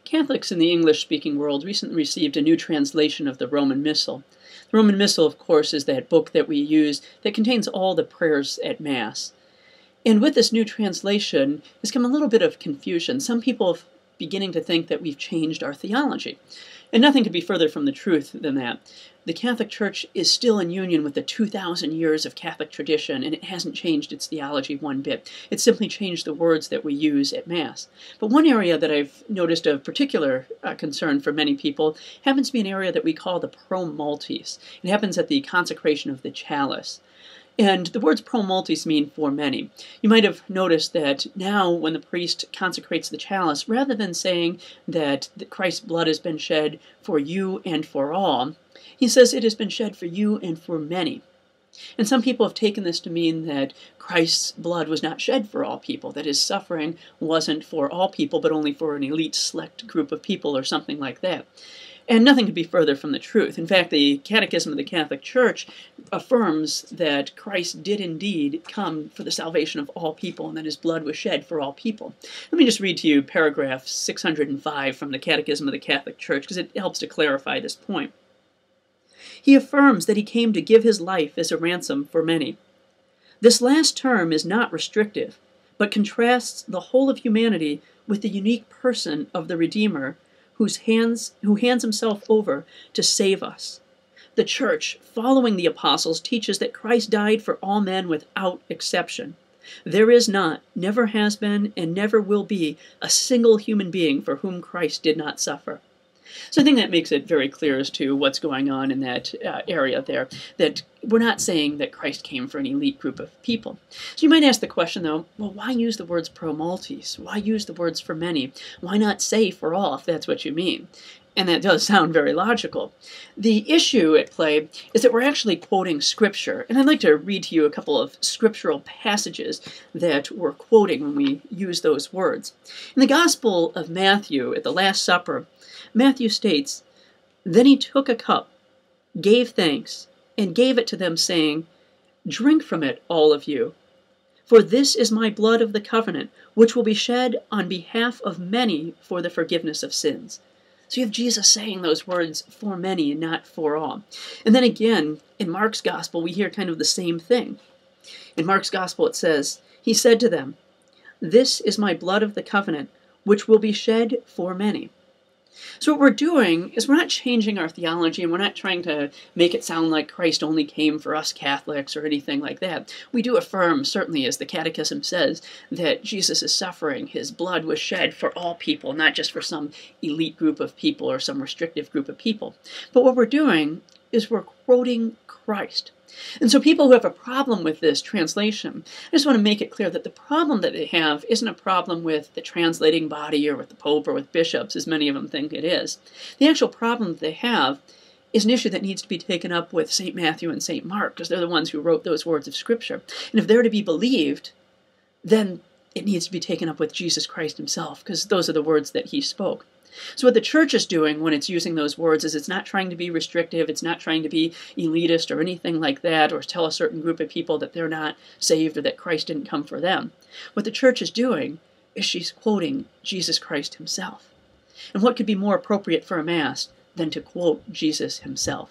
Catholics in the English-speaking world recently received a new translation of the Roman Missal. The Roman Missal, of course, is that book that we use that contains all the prayers at Mass. And with this new translation has come a little bit of confusion. Some people are beginning to think that we've changed our theology. And nothing could be further from the truth than that. The Catholic Church is still in union with the 2,000 years of Catholic tradition, and it hasn't changed its theology one bit. It's simply changed the words that we use at Mass. But one area that I've noticed of particular concern for many people happens to be an area that we call the pro multis. It happens at the consecration of the chalice. And the words pro multis mean for many. You might have noticed that now when the priest consecrates the chalice, rather than saying that Christ's blood has been shed for you and for all, he says it has been shed for you and for many. And some people have taken this to mean that Christ's blood was not shed for all people, that his suffering wasn't for all people, but only for an elite select group of people or something like that. And nothing could be further from the truth. In fact, the Catechism of the Catholic Church affirms that Christ did indeed come for the salvation of all people and that his blood was shed for all people. Let me just read to you paragraph 605 from the Catechism of the Catholic Church because it helps to clarify this point. He affirms that he came to give his life as a ransom for many. This last term is not restrictive, but contrasts the whole of humanity with the unique person of the Redeemer who hands himself over to save us. The Church, following the apostles, teaches that Christ died for all men without exception. There is not, never has been, and never will be a single human being for whom Christ did not suffer. So I think that makes it very clear as to what's going on in that area there, that we're not saying that Christ came for an elite group of people. So you might ask the question, though, well, why use the words pro multis? Why use the words for many? Why not say for all, if that's what you mean? And that does sound very logical. The issue at play is that we're actually quoting Scripture. And I'd like to read to you a couple of scriptural passages that we're quoting when we use those words. In the Gospel of Matthew, at the Last Supper, Matthew states, "Then he took a cup, gave thanks, and gave it to them, saying, 'Drink from it, all of you. For this is my blood of the covenant, which will be shed on behalf of many for the forgiveness of sins.'" So you have Jesus saying those words for many and not for all. And then again, in Mark's Gospel, we hear kind of the same thing. In Mark's Gospel, it says, "He said to them, 'This is my blood of the covenant, which will be shed for many.'" So what we're doing is we're not changing our theology, and we're not trying to make it sound like Christ only came for us Catholics or anything like that. We do affirm, certainly as the Catechism says, that Jesus' suffering, his blood was shed for all people, not just for some elite group of people or some restrictive group of people. But what we're doing is we're quoting Christ. And so people who have a problem with this translation, I just want to make it clear that the problem that they have isn't a problem with the translating body or with the Pope or with bishops, as many of them think it is. The actual problem that they have is an issue that needs to be taken up with St. Matthew and St. Mark, because they're the ones who wrote those words of Scripture. And if they're to be believed, then it needs to be taken up with Jesus Christ himself, because those are the words that he spoke. So what the Church is doing when it's using those words is it's not trying to be restrictive, it's not trying to be elitist or anything like that, or tell a certain group of people that they're not saved or that Christ didn't come for them. What the Church is doing is she's quoting Jesus Christ himself. And what could be more appropriate for a Mass than to quote Jesus himself?